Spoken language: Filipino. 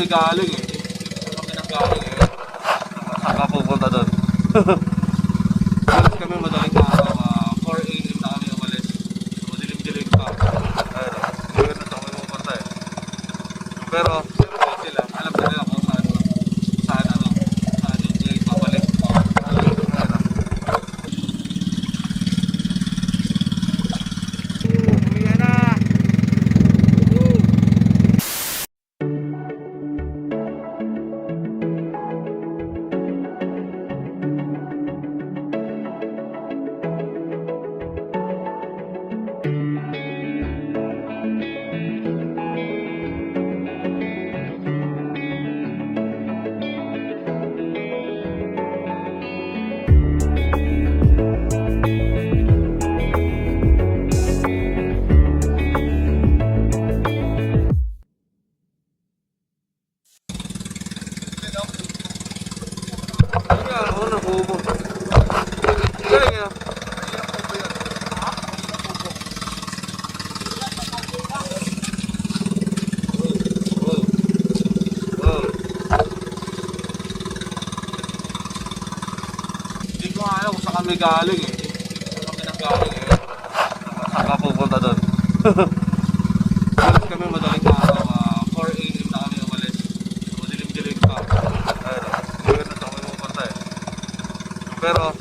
kami galing eh. Saan kami nang galing eh. Saan ka pupunta doon? Alis kami madaling araw, 4 AM na kami umalis. Madilim-dilim pa. Ayun, hindi na kami pupunta eh. Pero sila, alam na nila kung saan yung place pabalik. Umiyan na! Ako na bubo. Galing ah. Hindi ko alam kung saan kami galing eh. Saan kami nang galing eh. Saan ka pupunta doon? Alis kami madaling araw, 4 AM na kami umalis. Madilim-dilim pa. Ayun, hindi na kami pupunta eh. Pero